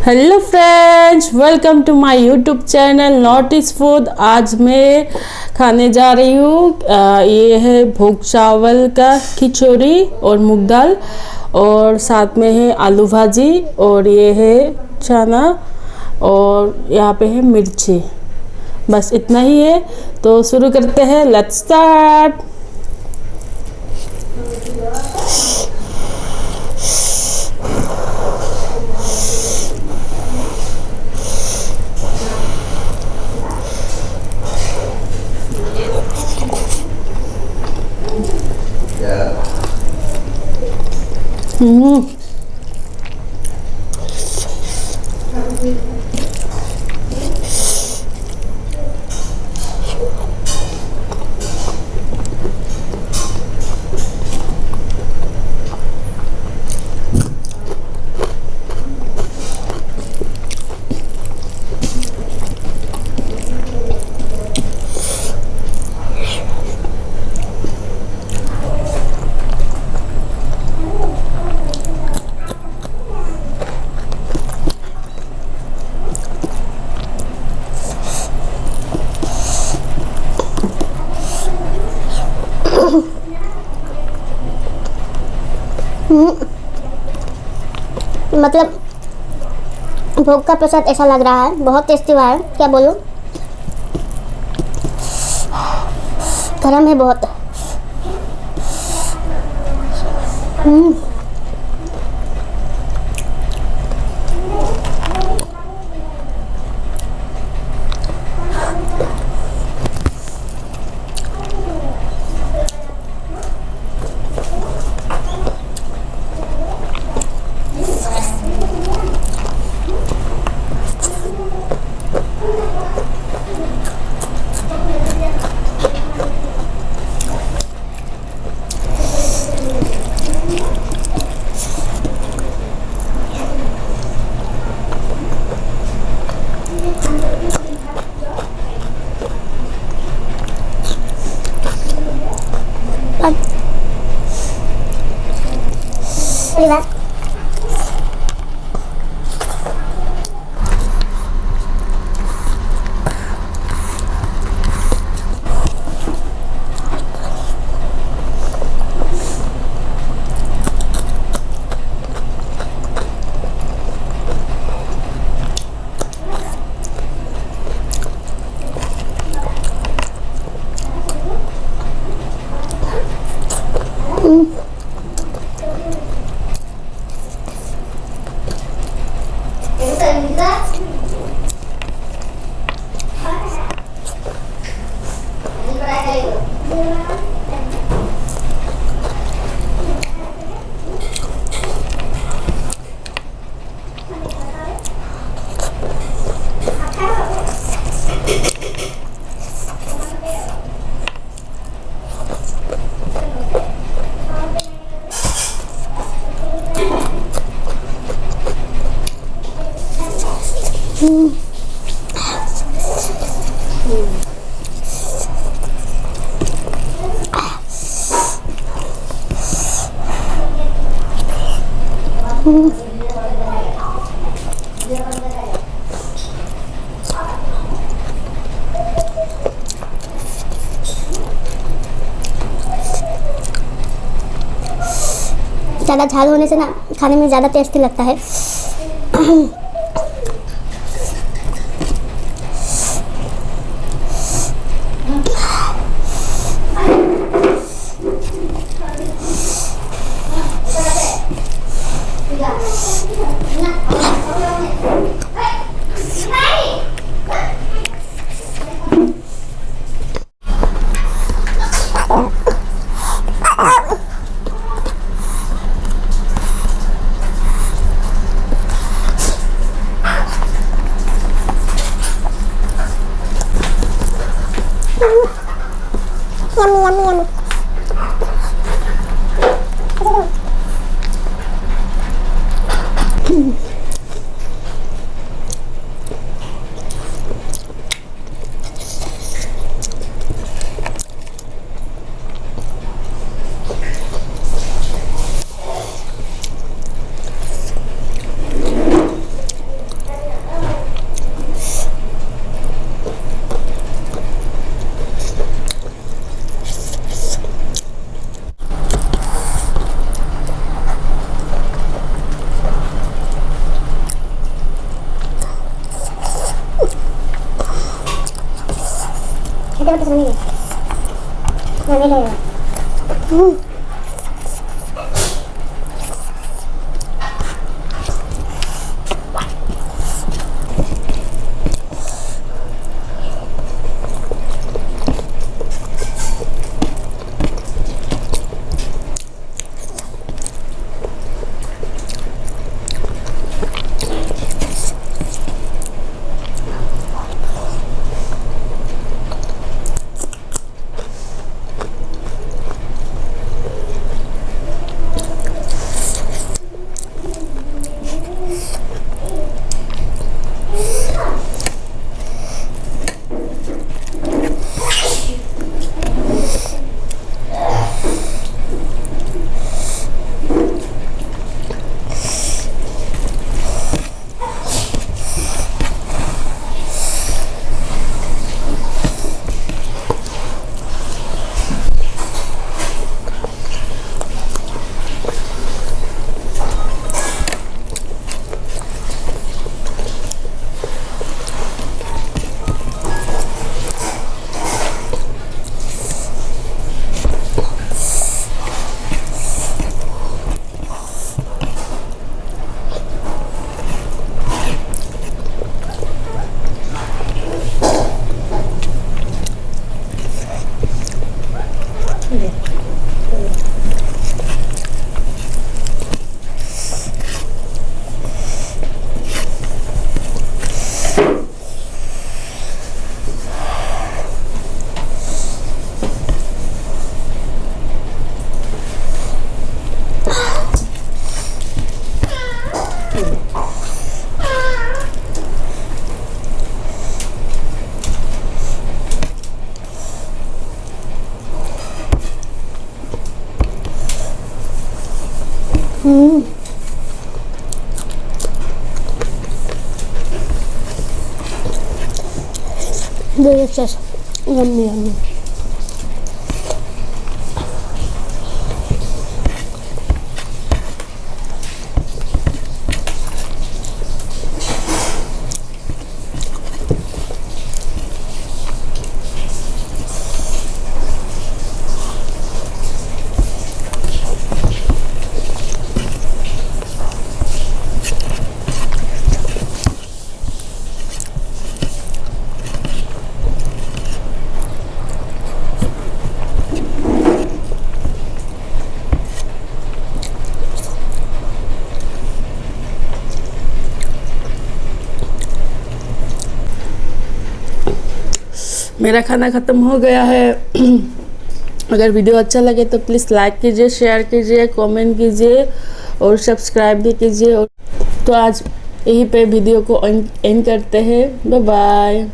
Hello friends, welcome to my YouTube channel notice food. आज मैं खाने जा रही हूँ। ये है भोग चावल का खिचड़ी और मूंग दाल, और साथ में है आलू भाजी, और ये है चना, और यहाँ पे है मिर्ची। बस इतना ही है, तो शुरू करते हैं। Let's start. मतलब भोग का प्रसाद ऐसा लग रहा है, बहुत टेस्टी हुआ है। क्या बोलूं, गरम है बहुत। ज़्यादा झाल होने से ना खाने में ज़्यादा टेस्टी लगता है। छोटे बच्चे समझेंगे नहीं लगेगा Delicious. Yummy, yummy. मेरा खाना ख़त्म हो गया है। अगर वीडियो अच्छा लगे तो प्लीज़ लाइक कीजिए, शेयर कीजिए, कमेंट कीजिए और सब्सक्राइब भी कीजिए। तो आज यहीं पे वीडियो को एंड करते हैं। Bye bye.